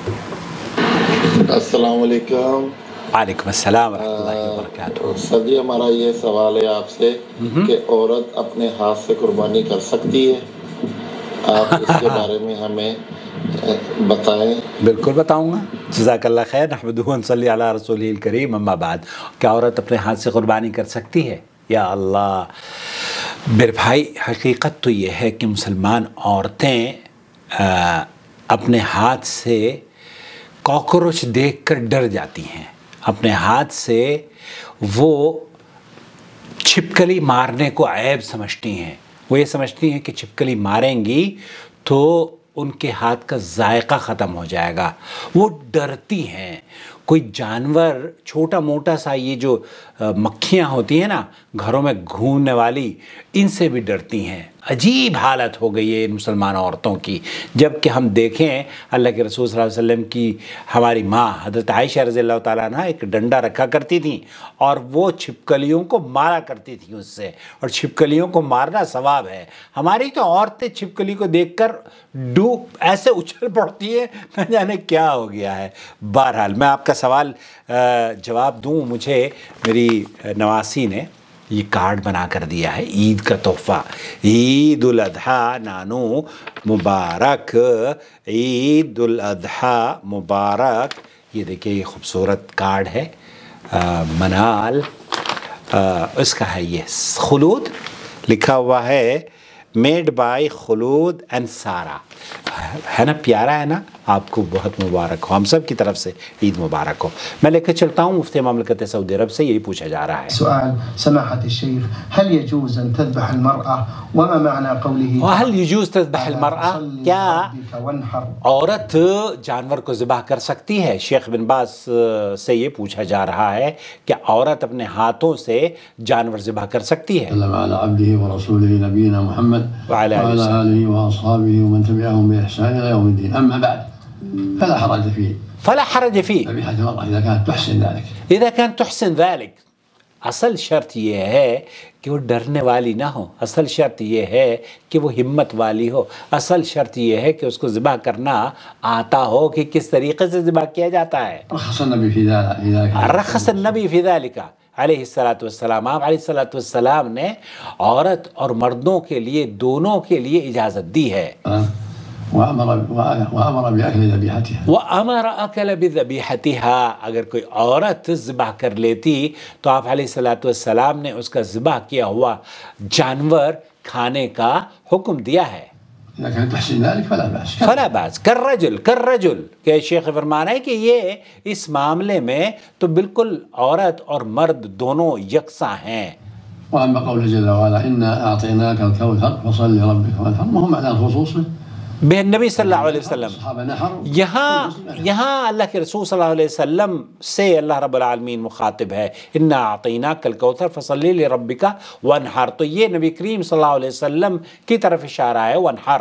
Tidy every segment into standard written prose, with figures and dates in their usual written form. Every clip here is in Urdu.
السلام علیکم۔ وعلیکم السلام ورحمۃ اللہ وبرکاتہ۔ سر جی ہمارا یہ سوال ہے آپ سے کہ عورت اپنے ہاتھ سے قربانی کر سکتی ہے؟ آپ اس کے بارے میں ہمیں بتائیں۔ بالکل بتاؤں گا، جزاک اللہ خیر۔ نحمدہ و نصلی علی رسولہ الکریم، اما بعد۔ کیا عورت اپنے ہاتھ سے قربانی کر سکتی ہے؟ یا اللہ میرے بھائی، حقیقت تو یہ ہے کہ مسلمان عورتیں اپنے ہاتھ سے کاکروچ دیکھ کر ڈر جاتی ہیں۔ اپنے ہاتھ سے وہ چھپکلی مارنے کو عیب سمجھتی ہیں۔ وہ یہ سمجھتی ہیں کہ چھپکلی ماریں گی تو ان کے ہاتھ کا ذائقہ ختم ہو جائے گا۔ وہ ڈرتی ہیں۔ کوئی جانور چھوٹا موٹا سا، یہ جو مکھیاں ہوتی ہیں نا گھروں میں گھومنے والی، ان سے بھی ڈرتی ہیں۔ عجیب حالت ہو گئی ہے ان مسلمان عورتوں کی۔ جب کہ ہم دیکھیں اللہ کے رسول صلی اللہ علیہ وسلم کی ہماری ماں حضرت عائشہ رضی اللہ تعالیٰ عنہ ایک ڈنڈا رکھا کرتی تھیں اور وہ چھپکلیوں کو مارا کرتی تھیں اس سے، اور چھپکلیوں کو مارنا ثواب ہے۔ ہماری تو عورتیں چھپکلی کو دیکھ کر ایسے اچھل پڑتی ہیں، نہ جانے کیا ہو گیا ہے۔ بہرحال میں آپ کا سوال جواب دوں، مجھے میری نواسی نے یہ کارڈ بنا کر دیا ہے، عید کا تحفہ۔ عید الاضحیٰ نانو مبارک، عید الاضحیٰ مبارک۔ یہ دیکھیں یہ خوبصورت کارڈ ہے، منال اس کا ہے، یہ خلود لکھا ہوا ہے، میڈ بائی خلود اینڈ سارا، ہے نا؟ پیارا ہے نا؟ آپ کو بہت مبارک ہو، ہم سب کی طرف سے عید مبارک ہو۔ میں لے کے چلتا ہوں مفتی مملکت سعودی عرب سے، یہی پوچھا جا رہا ہے۔ سؤال سماحة الشيخ، هل يجوز أن تذبح المرأة وما معنى قوله وهل يجوز تذبح المرأة؟ کیا عورت جانور کو ذبح کر سکتی ہے؟ شیخ بن باز سے یہ پوچھا جا رہا ہے کہ عورت اپنے ہاتھوں سے جانور ذبح کر سکتی ہے؟ وعلى عبده ورسوله نبينا محمد وعلى آله وأصحابه ومن تبعهم بإحسان إلى يوم الدين. أما بعد فلا حرج فيه ذبيحة المرأة إذا كانت تحسن ذلك. إذا كانت تحسن ذلك. اصل شرط یہ ہے کہ وہ ڈرنے والی نہ ہو، اصل شرط یہ ہے کہ وہ ہمت والی ہو، اصل شرط یہ ہے کہ اس کو ذبح کرنا آتا ہو کہ کس طریقے سے ذبح کیا جاتا ہے۔ رخص النبي في ذلك. رخص النبي في ذلك علیہ الصلاۃ والسلام۔ آپ علیہ الصلاۃ والسلام نے عورت اور مردوں کے لیے، دونوں کے لیے اجازت دی ہے۔ وأمر بأكل ذبيحتها. وأمر أكل بذبيحتها۔ اگر کوئی عورت ذبح کر لیتی تو آپ علیہ الصلاۃ والسلام نے اس کا ذبح کیا ہوا جانور کھانے کا حکم دیا ہے۔ إذا كانت تحسن ذلك فلا بأس. فلا بأس كالرجل کہ شیخ فرمان ہے کہ یہ اس معاملے میں تو بالکل عورت اور مرد دونوں یکساں ہیں۔ وأما قوله جل وعلا إنا أعطيناك الكوثر فصل لربك وانحر، وهم معنى الخصوص بے نبی صلی اللہ علیہ وسلم۔ یہاں اللہ کے رسول صلی اللہ علیہ وسلم سے اللہ رب العالمین مخاطب ہے، انا اعطیناک الکوثر فصلی لربک وانحر، تو یہ نبی کریم صلی اللہ علیہ وسلم کی طرف اشارہ ہے۔ وانحر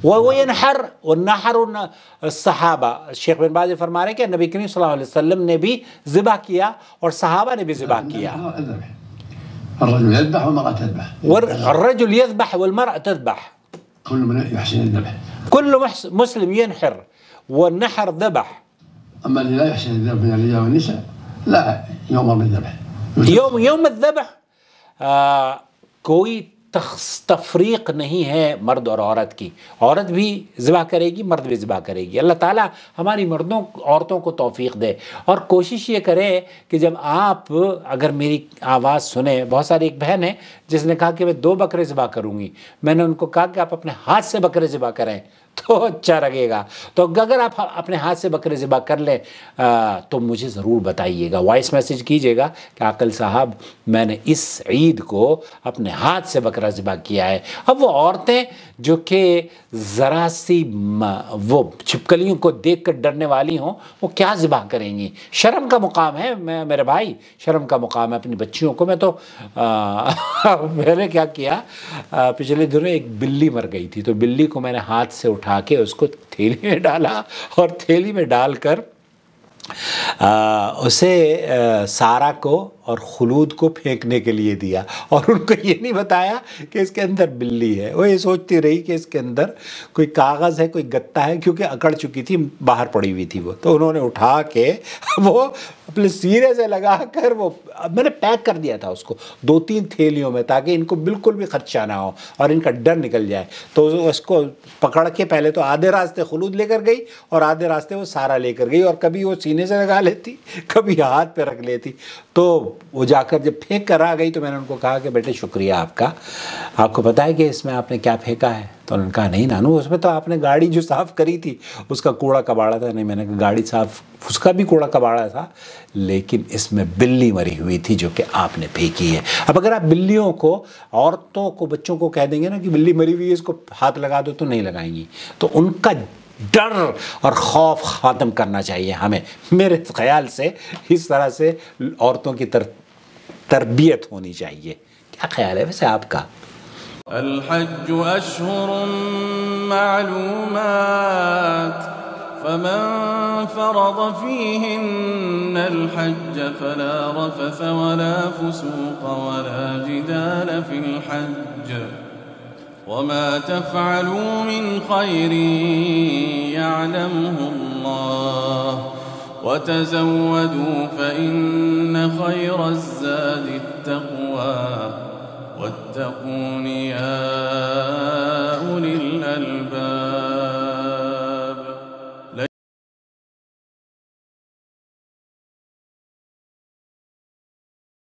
وینحر والنحر صحابہ، شیخ بن باز فرما رہے ہیں کہ نبی کریم صلی اللہ علیہ وسلم نے بھی ذبح کیا اور صحابہ نے بھی ذبح کیا۔ الرجل يذبح والمرأة تذبح. الرجل يذبح والمرأة تذبح. كل من يحسن الذبح. كل مسلم ينحر، والنحر ذبح. أما اللي لا يحسن الذبح من الرجال والنساء لا يؤمر بالذبح. يوم الذبح کوئی تفریق نہیں ہے مرد اور عورت کی، عورت بھی ذبح کرے گی، مرد بھی ذبح کرے گی۔ اللہ تعالیٰ ہماری عورتوں کو توفیق دے، اور کوشش یہ کرے کہ جب آپ اگر میری آواز سنیں، بہت ساری ایک بہن ہے جس نے کہا کہ میں 2 بکرے ذبح کروں گی، میں نے ان کو کہا کہ آپ اپنے ہاتھ سے بکرے ذبح کریں تو اچھا لگے گا۔ تو اگر آپ اپنے ہاتھ سے بکرے ذبح کر لیں تو مجھے ضرور بتائیے گا، وائس میسیج کیجیے گا کہ عاقل صاحب میں نے اس عید کو اپنے ہاتھ سے بکرا ذبح کیا ہے۔ اب وہ عورتیں جو کہ ذرا سی وہ چھپکلیوں کو دیکھ کر ڈرنے والی ہوں، وہ کیا ذبح کریں گی؟ شرم کا مقام ہے میرے بھائی، شرم کا مقام ہے۔ اپنی بچیوں کو میں تو میں نے کیا کیا، پچھلے دنوں ایک بلی مر گئی تھی، تو بلی کو میں نے ہاتھ سے اٹھا کے اس کو تھیلی میں ڈالا، اور تھیلی میں ڈال کر اسے سارا کو اور خلود کو پھینکنے کے لیے دیا، اور ان کو یہ نہیں بتایا کہ اس کے اندر بلی ہے۔ وہ یہ سوچتی رہی کہ اس کے اندر کوئی کاغذ ہے، کوئی گتا ہے، کیونکہ اکڑ چکی تھی، باہر پڑی ہوئی تھی وہ، تو انہوں نے اٹھا کے وہ اپنے سینے سے لگا کر، وہ میں نے پیک کر دیا تھا اس کو 2-3 تھیلیوں میں، تاکہ ان کو بالکل بھی خدشہ نہ ہو اور ان کا ڈر نکل جائے۔ تو اس کو پکڑ کے پہلے تو آدھے راستے خلود لے کر گئی اور آدھے راستے وہ سارا لے کر گئی، اور کبھی وہ سینے سے لگا لیتی، کبھی ہاتھ پہ رکھ لیتی۔ تو وہ جا کر جب پھینک کر آ گئی تو میں نے ان کو کہا کہ بیٹے شکریہ آپ کا، آپ کو پتہ ہے کہ اس میں آپ نے کیا پھینکا ہے؟ تو انہوں نے کہا نہیں نانو، اس میں تو آپ نے گاڑی جو صاف کری تھی اس کا کوڑا کباڑا تھا۔ نہیں، میں نے کہا گاڑی صاف، اس کا بھی کوڑا کباڑا تھا، لیکن اس میں بلی مری ہوئی تھی جو کہ آپ نے پھینکی ہے۔ اب اگر آپ بلیوں کو، عورتوں کو، بچوں کو کہہ دیں گے نا کہ بلی مری ہوئی ہے اس کو ہاتھ لگا دو، تو نہیں لگائیں گی۔ تو ان کا ڈر اور خوف ختم کرنا چاہیے ہمیں، میرے خیال سے اس طرح سے عورتوں کی تربیت ہونی چاہیے۔ کیا خیال ہے ویسے آپ کا؟ الحج اشہر معلومات فمن فرض فيهن الحج فلا رفث ولا فسوق ولا جدال في الحج وما تفعلوا من خير يعلمه الله وتزودوا فإن خير الزاد التقوى واتقون يا